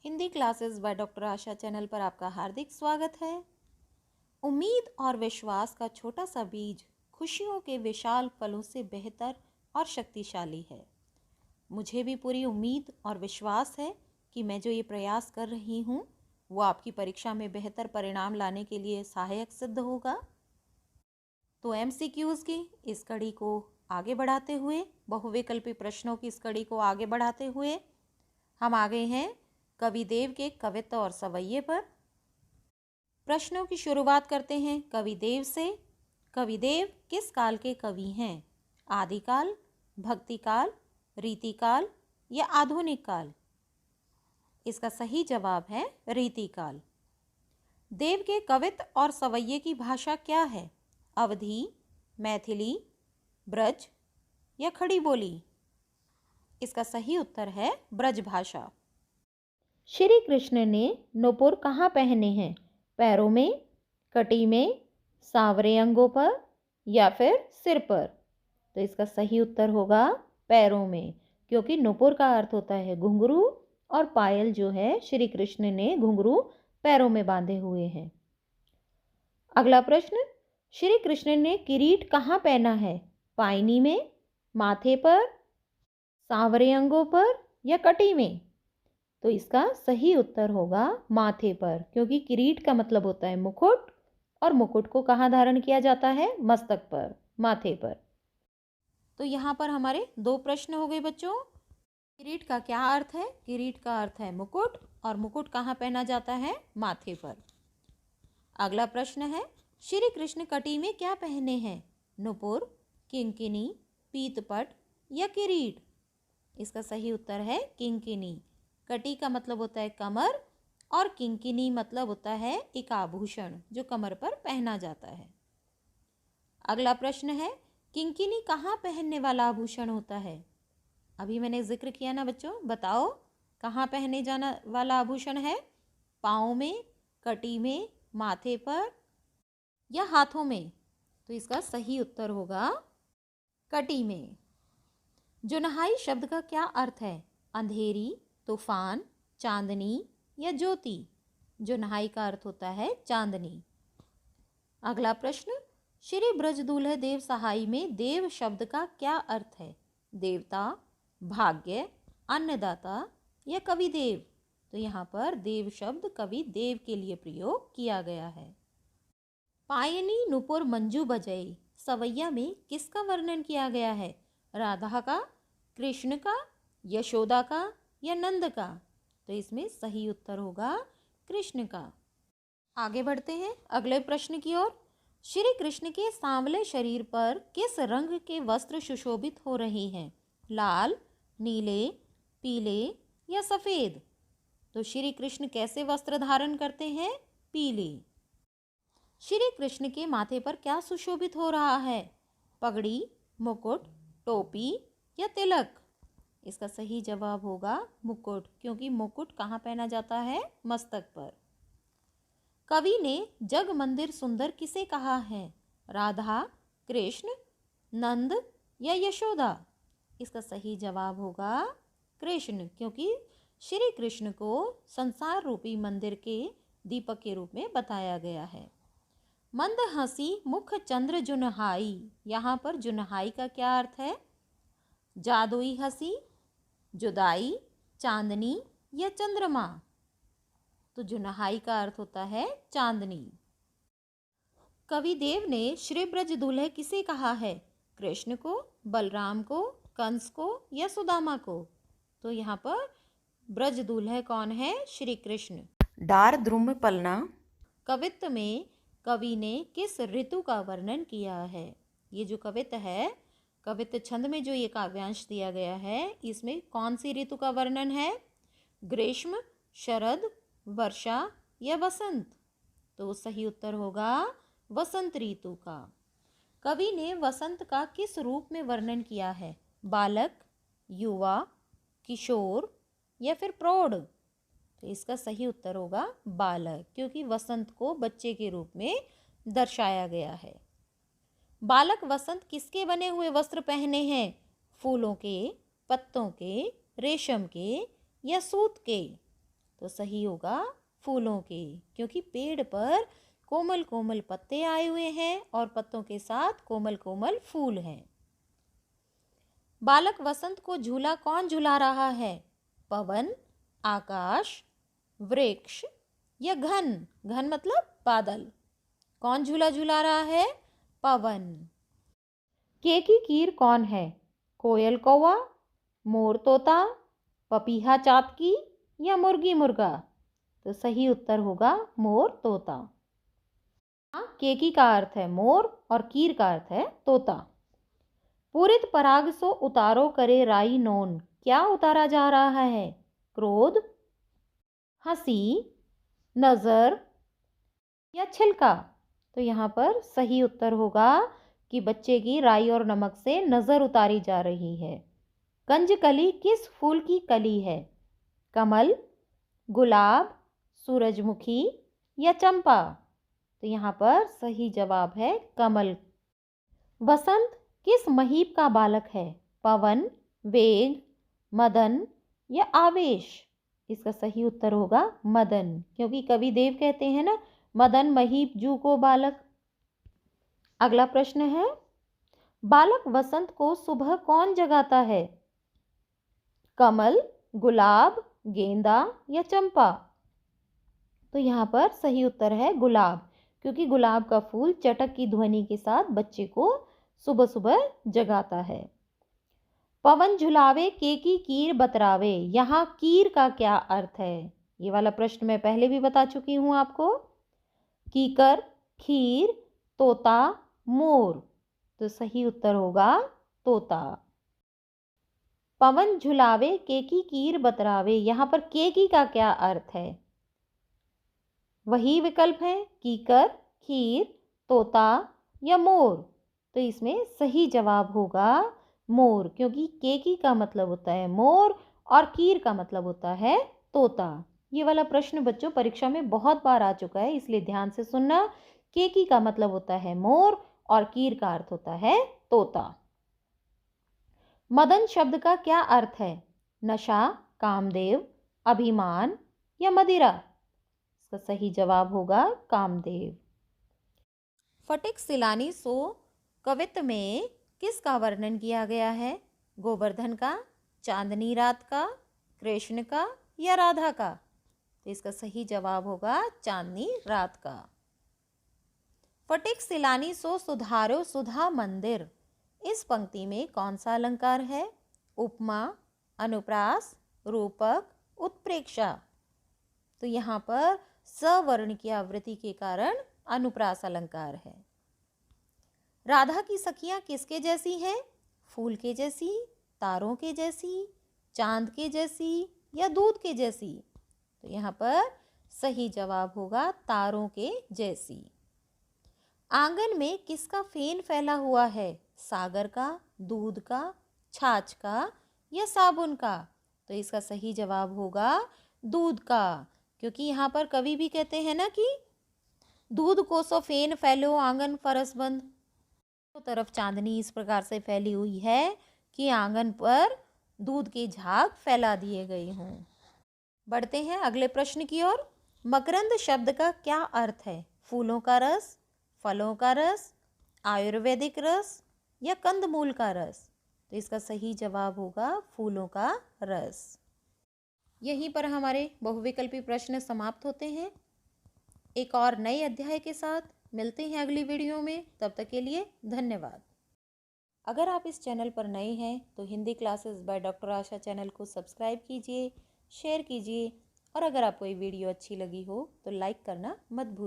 Hindi classes by doctor Asha channel पर आपका हार्दिक स्वागत है। उम्मीद और विश्वास का छोटा सा बीज खुशियों के विशाल फलों से बेहतर और शक्तिशाली है। मुझे भी पूरी उम्मीद और विश्वास है कि मैं जो ये प्रयास कर रही हूँ वो आपकी परीक्षा में बेहतर परिणाम लाने के लिए सहायक सिद्ध होगा। तो एमसीक्यूज़ की इस कड़ी को आगे बढ़ाते हुए, बहुविकल्पी प्रश्नों की इस कड़ी को आगे बढ़ाते हुए हम आ गए हैं कविदेव के कवित्त और सवैये पर। प्रश्नों की शुरुआत करते हैं कविदेव से। कविदेव किस काल के कवि हैं? आदिकाल, भक्तिकाल, रीतिकाल या आधुनिक काल? इसका सही जवाब है रीतिकाल। देव के कवित्त और सवैये की भाषा क्या है? अवधी, मैथिली, ब्रज या खड़ी बोली? इसका सही उत्तर है ब्रज भाषा। श्री कृष्ण ने नुपुर कहाँ पहने हैं? पैरों में, कटी में, सांवरे अंगों पर या फिर सिर पर? तो इसका सही उत्तर होगा पैरों में, क्योंकि नुपुर का अर्थ होता है घुंघरू और पायल जो है श्री कृष्ण ने घुंघरू पैरों में बांधे हुए हैं। अगला प्रश्न, श्री कृष्ण ने किरीट कहाँ पहना है? पायनी में, माथे पर, सांवरे अंगों पर या कटी में? तो इसका सही उत्तर होगा माथे पर, क्योंकि किरीट का मतलब होता है मुकुट और मुकुट को कहाँ धारण किया जाता है? मस्तक पर, माथे पर। तो यहाँ पर हमारे दो प्रश्न हो गए बच्चों। किरीट का क्या अर्थ है? किरीट का अर्थ है मुकुट, और मुकुट कहाँ पहना जाता है? माथे पर। अगला प्रश्न है, श्री कृष्ण कटी में क्या पहने हैं? नुपुर, किंकिनी, पीतपट या किरीट? इसका सही उत्तर है किंकिनी। कटी का मतलब होता है कमर और किंकिनी मतलब होता है एक आभूषण जो कमर पर पहना जाता है। अगला प्रश्न है, किंकिनी कहाँ पहनने वाला आभूषण होता है? अभी मैंने जिक्र किया ना बच्चों, बताओ कहाँ पहने जाना वाला आभूषण है? पाँव में, कटी में, माथे पर या हाथों में? तो इसका सही उत्तर होगा कटी में। जुनहाई शब्द का क्या अर्थ है? अंधेरी, तूफान, चांदनी या ज्योति? जुनहाई का अर्थ होता है चांदनी। अगला प्रश्न, श्री ब्रज दूल्हे देव सहाई में देव शब्द का क्या अर्थ है? देवता, भाग्य, अन्नदाता या कवि देव? तो यहाँ पर देव शब्द कवि देव के लिए प्रयोग किया गया है। पायनी नुपुर मंजू बजई सवैया में किसका वर्णन किया गया है? राधा का, कृष्ण का, यशोदा का या नंद का? तो इसमें सही उत्तर होगा कृष्ण का। आगे बढ़ते हैं अगले प्रश्न की ओर। श्री कृष्ण के सांवले शरीर पर किस रंग के वस्त्र सुशोभित हो रहे हैं? लाल, नीले, पीले या सफेद? तो श्री कृष्ण कैसे वस्त्र धारण करते हैं? पीले। श्री कृष्ण के माथे पर क्या सुशोभित हो रहा है? पगड़ी, मुकुट, टोपी या तिलक? इसका सही जवाब होगा मुकुट, क्योंकि मुकुट कहाँ पहना जाता है? मस्तक पर। कवि ने जग मंदिर सुंदर किसे कहा है? राधा, कृष्ण, नंद या यशोदा? इसका सही जवाब होगा कृष्ण, क्योंकि श्री कृष्ण को संसार रूपी मंदिर के दीपक के रूप में बताया गया है। मंद हंसी मुख चंद्र जुनहाई, यहाँ पर जुनहाई का क्या अर्थ है? जादुई हंसी, जुदाई, चांदनी या चंद्रमा? तो जुनहाई का अर्थ होता है चांदनी। कविदेव ने श्री ब्रज दूल्हे किसे कहा है? कृष्ण को, बलराम को, कंस को या सुदामा को? तो यहाँ पर ब्रज दूल्हे कौन है? श्री कृष्ण। डार द्रुम पलना कवित्त में कवि ने किस ऋतु का वर्णन किया है? ये जो कवित्त है, कवित्त छंद में जो ये काव्यांश दिया गया है, इसमें कौन सी ऋतु का वर्णन है? ग्रीष्म, शरद, वर्षा या वसंत? तो सही उत्तर होगा वसंत ऋतु का। कवि ने वसंत का किस रूप में वर्णन किया है? बालक, युवा, किशोर या फिर प्रौढ़? तो इसका सही उत्तर होगा बालक, क्योंकि वसंत को बच्चे के रूप में दर्शाया गया है। बालक वसंत किसके बने हुए वस्त्र पहने हैं? फूलों के, पत्तों के, रेशम के या सूत के? तो सही होगा फूलों के, क्योंकि पेड़ पर कोमल कोमल पत्ते आए हुए हैं और पत्तों के साथ कोमल कोमल फूल हैं। बालक वसंत को झूला कौन झुला रहा है? पवन, आकाश, वृक्ष या घन? घन मतलब बादल। कौन झूला झूला रहा है? पवन। के की कीर कौन है? कोयल कौवा, मोर तोता, पपीहा चातकी या मुर्गी मुर्गा? तो सही उत्तर होगा मोर तोता। केकी का अर्थ है मोर और कीर का अर्थ है तोता। पूरित पराग सो उतारो करे राई नोन, क्या उतारा जा रहा है? क्रोध, हंसी, नजर या छिलका? तो यहाँ पर सही उत्तर होगा कि बच्चे की राई और नमक से नजर उतारी जा रही है। कंजकली किस फूल की कली है? कमल, गुलाब, सूरजमुखी या चंपा? तो यहाँ पर सही जवाब है कमल। वसंत किस महीप का बालक है? पवन, वेग, मदन या आवेश? इसका सही उत्तर होगा मदन, क्योंकि कवि देव कहते हैं ना, मदन महीप जू को बालक। अगला प्रश्न है, बालक वसंत को सुबह कौन जगाता है? कमल, गुलाब, गेंदा या चंपा? तो यहाँ पर सही उत्तर है गुलाब, क्योंकि गुलाब का फूल चटक की ध्वनि के साथ बच्चे को सुबह सुबह जगाता है। पवन झुलावे के की कीर बतरावे, यहाँ कीर का क्या अर्थ है? ये वाला प्रश्न मैं पहले भी बता चुकी हूँ आपको। कीकर, खीर, तोता, मोर? तो सही उत्तर होगा तोता। पवन झुलावे के की कीर बतरावे, यहाँ पर के का क्या अर्थ है? वही विकल्प है कीकर, खीर, तोता या मोर? तो इसमें सही जवाब होगा मोर, क्योंकि केकी का मतलब होता है मोर और कीर का मतलब होता है तोता। ये वाला प्रश्न बच्चों परीक्षा में बहुत बार आ चुका है, इसलिए ध्यान से सुनना। केकी का मतलब होता है मोर और कीर का अर्थ होता है तोता। मदन शब्द का क्या अर्थ है? नशा, कामदेव, अभिमान या मदिरा? इसका सही जवाब होगा कामदेव। फटिक सिलानी सो कवित्त में किसका वर्णन किया गया है? गोवर्धन का, चांदनी रात का, कृष्ण का या राधा का? तो इसका सही जवाब होगा चांदनी रात का। फटिक सिलानी सो सुधारो सुधा मंदिर, इस पंक्ति में कौन सा अलंकार है? उपमा, अनुप्रास, रूपक, उत्प्रेक्षा? तो यहाँ पर सवर्ण की आवृत्ति के कारण अनुप्रास अलंकार है। राधा की सखियां किसके जैसी हैं? फूल के जैसी, तारों के जैसी, चांद के जैसी या दूध के जैसी? तो यहाँ पर सही जवाब होगा तारों के जैसी। आंगन में किसका फेन फैला हुआ है? सागर का, दूध का, छाछ का या साबुन का? तो इसका सही जवाब होगा दूध का, क्योंकि यहाँ पर कवि भी कहते हैं ना कि दूध को सो फेन फैलो आंगन फरस बंद। तो तरफ चांदनी इस प्रकार से फैली हुई है कि आंगन पर दूध के झाग फैला दिए गए हों। बढ़ते हैं अगले प्रश्न की ओर। मकरंद शब्द का क्या अर्थ है? फूलों का रस, फलों का रस, आयुर्वेदिक रस या कंदमूल का रस? तो इसका सही जवाब होगा फूलों का रस। यहीं पर हमारे बहुविकल्पी प्रश्न समाप्त होते हैं। एक और नए अध्याय के साथ मिलते हैं अगली वीडियो में। तब तक के लिए धन्यवाद। अगर आप इस चैनल पर नए हैं तो Hindi classes by doctor Asha channel को सब्सक्राइब कीजिए, शेयर कीजिए और अगर आपको ये वीडियो अच्छी लगी हो तो लाइक करना मत भूलिए।